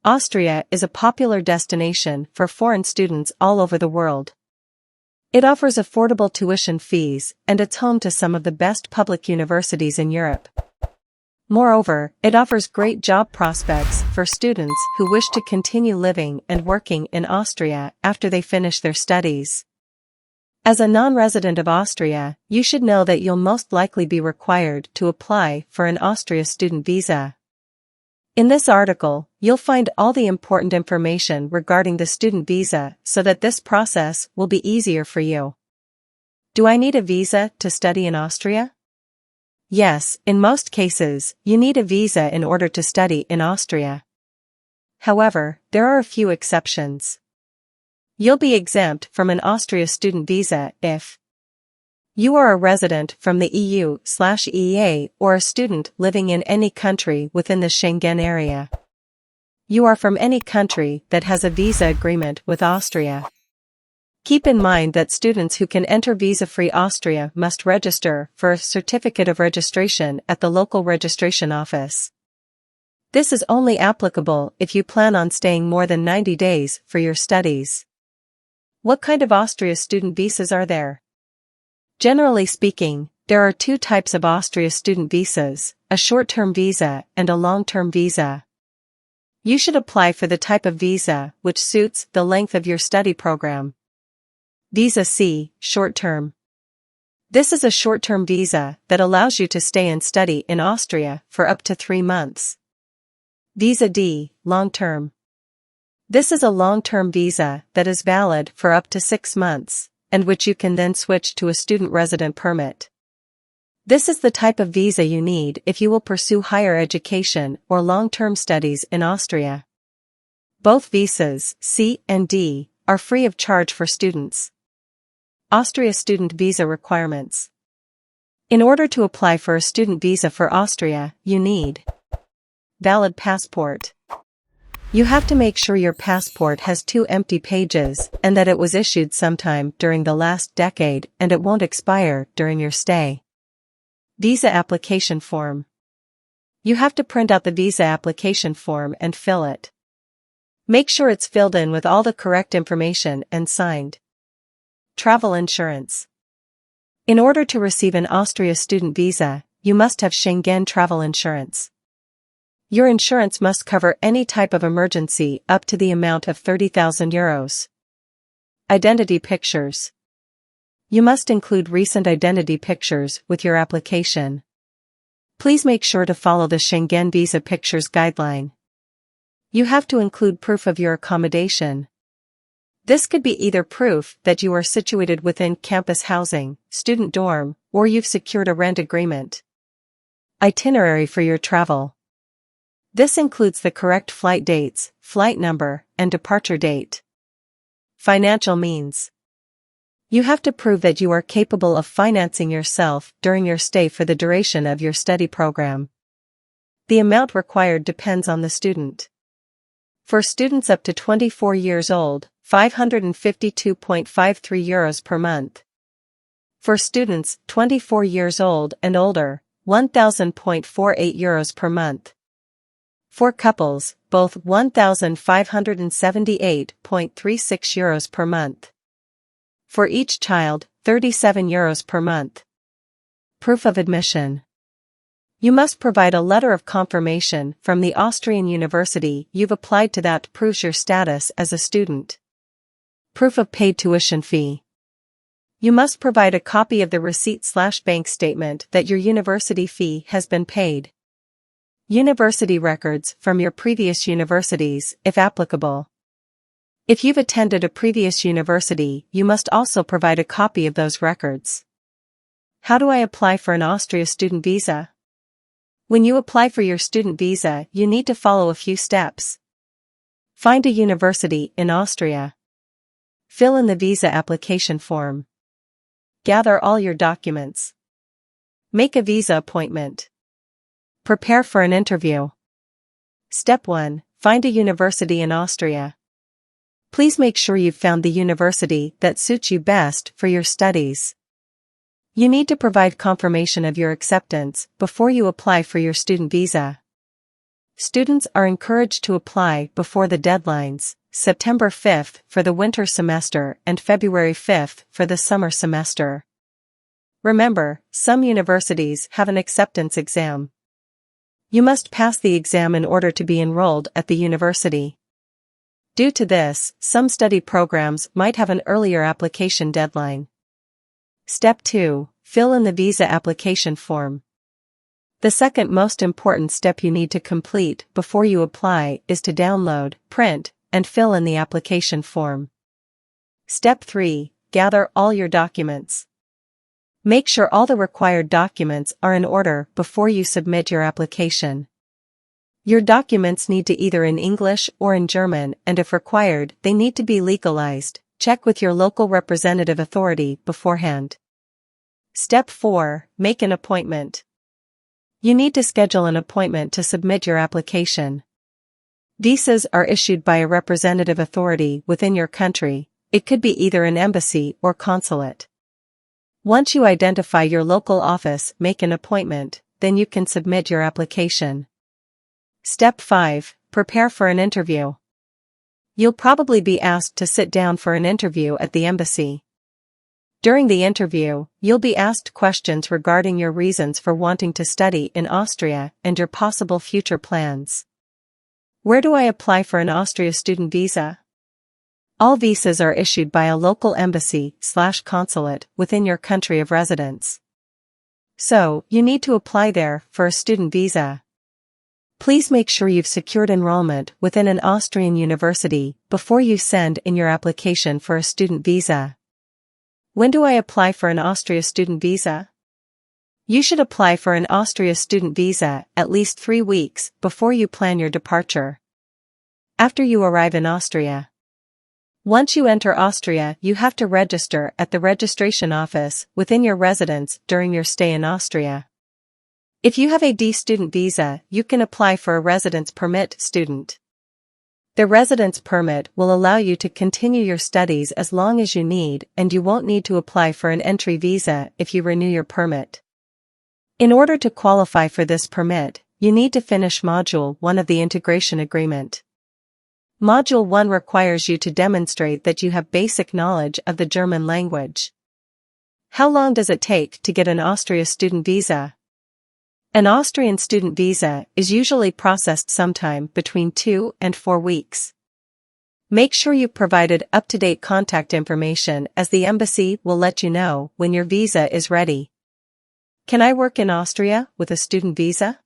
Austria is a popular destination for foreign students all over the world. It offers affordable tuition fees, and it's home to some of the best public universities in Europe. Moreover, it offers great job prospects for students who wish to continue living and working in Austria after they finish their studies. As a non-resident of Austria, you should know that you'll most likely be required to apply for an Austria student visa. In this article, you'll find all the important information regarding the student visa so that this process will be easier for you. Do I need a visa to study in Austria? Yes, in most cases, you need a visa in order to study in Austria. However, there are a few exceptions. You'll be exempt from an Austria student visa if you are a resident from the EU/EEA or a student living in any country within the Schengen area. You are from any country that has a visa agreement with Austria. Keep in mind that students who can enter visa-free Austria must register for a certificate of registration at the local registration office. This is only applicable if you plan on staying more than 90 days for your studies. What kind of Austria student visas are there? Generally speaking, there are two types of Austria student visas, a short-term visa and a long-term visa. You should apply for the type of visa which suits the length of your study program. Visa C, short-term. This is a short-term visa that allows you to stay and study in Austria for up to 3 months. Visa D, long-term. This is a long-term visa that is valid for up to 6 months, and which you can then switch to a student resident permit. This is the type of visa you need if you will pursue higher education or long-term studies in Austria. Both visas, C and D, are free of charge for students. Austria student visa requirements. In order to apply for a student visa for Austria, you need valid passport. You have to make sure your passport has 2 empty pages and that it was issued sometime during the last decade and it won't expire during your stay. Visa application form. You have to print out the visa application form and fill it. Make sure it's filled in with all the correct information and signed. Travel insurance. In order to receive an Austria student visa, you must have Schengen travel insurance. Your insurance must cover any type of emergency up to the amount of 30,000 euros. Identity pictures. You must include recent identity pictures with your application. Please make sure to follow the Schengen Visa Pictures guideline. You have to include proof of your accommodation. This could be either proof that you are situated within campus housing, student dorm, or you've secured a rent agreement. Itinerary for your travel. This includes the correct flight dates, flight number, and departure date. Financial means. You have to prove that you are capable of financing yourself during your stay for the duration of your study program. The amount required depends on the student. For students up to 24 years old, 552.53 euros per month. For students 24 years old and older, 1,000.48 euros per month. For couples, both 1,578.36 euros per month. For each child, 37 euros per month. Proof of admission. You must provide a letter of confirmation from the Austrian university you've applied to that proves your status as a student. Proof of paid tuition fee. You must provide a copy of the receipt/bank statement that your university fee has been paid. University records from your previous universities, if applicable. If you've attended a previous university, you must also provide a copy of those records. How do I apply for an Austria student visa? When you apply for your student visa, you need to follow a few steps. Find a university in Austria. Fill in the visa application form. Gather all your documents. Make a visa appointment. Prepare for an interview. Step 1. Find a university in Austria. Please make sure you've found the university that suits you best for your studies. You need to provide confirmation of your acceptance before you apply for your student visa. Students are encouraged to apply before the deadlines, September 5th for the winter semester and February 5th for the summer semester. Remember, some universities have an acceptance exam. You must pass the exam in order to be enrolled at the university. Due to this, some study programs might have an earlier application deadline. Step 2. Fill in the visa application form. The second most important step you need to complete before you apply is to download, print, and fill in the application form. Step 3. Gather all your documents. Make sure all the required documents are in order before you submit your application. Your documents need to either in English or in German, and if required, they need to be legalized. Check with your local representative authority beforehand. Step 4. Make an appointment. You need to schedule an appointment to submit your application. Visas are issued by a representative authority within your country. It could be either an embassy or consulate. Once you identify your local office, make an appointment, then you can submit your application. Step 5. Prepare for an interview. You'll probably be asked to sit down for an interview at the embassy. During the interview, you'll be asked questions regarding your reasons for wanting to study in Austria and your possible future plans. Where do I apply for an Austria student visa? All visas are issued by a local embassy/consulate within your country of residence. So, you need to apply there for a student visa. Please make sure you've secured enrollment within an Austrian university before you send in your application for a student visa. When do I apply for an Austria student visa? You should apply for an Austria student visa at least 3 weeks before you plan your departure. After you arrive in Austria. Once you enter Austria, you have to register at the registration office within your residence during your stay in Austria. If you have a D student visa, you can apply for a residence permit student. The residence permit will allow you to continue your studies as long as you need, and you won't need to apply for an entry visa if you renew your permit. In order to qualify for this permit, you need to finish Module 1 of the integration agreement. Module 1 requires you to demonstrate that you have basic knowledge of the German language. How long does it take to get an Austria student visa? An Austrian student visa is usually processed sometime between 2 and 4 weeks. Make sure you provided up-to-date contact information, as the embassy will let you know when your visa is ready. Can I work in Austria with a student visa?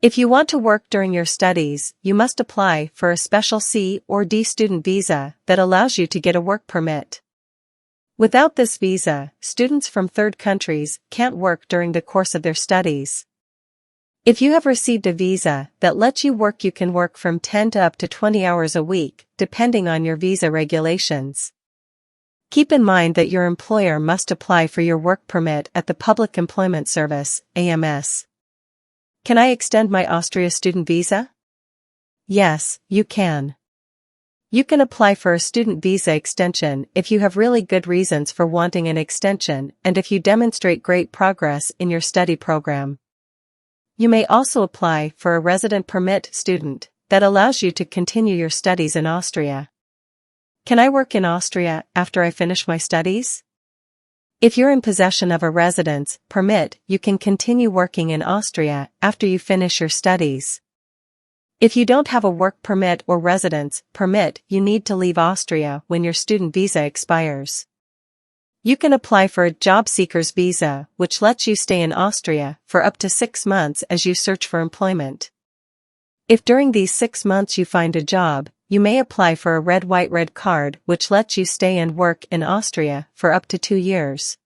If you want to work during your studies, you must apply for a special C or D student visa that allows you to get a work permit. Without this visa, students from third countries can't work during the course of their studies. If you have received a visa that lets you work, you can work from 10 to up to 20 hours a week, depending on your visa regulations. Keep in mind that your employer must apply for your work permit at the Public Employment Service, AMS. Can I extend my Austria student visa? Yes, you can. You can apply for a student visa extension if you have really good reasons for wanting an extension and if you demonstrate great progress in your study program. You may also apply for a resident permit student that allows you to continue your studies in Austria. Can I work in Austria after I finish my studies? If you're in possession of a residence permit, you can continue working in Austria after you finish your studies. If you don't have a work permit or residence permit, you need to leave Austria when your student visa expires. You can apply for a job seeker's visa, which lets you stay in Austria for up to 6 months as you search for employment. If during these 6 months you find a job, you may apply for a red card, which lets you stay and work in Austria for up to 2 years.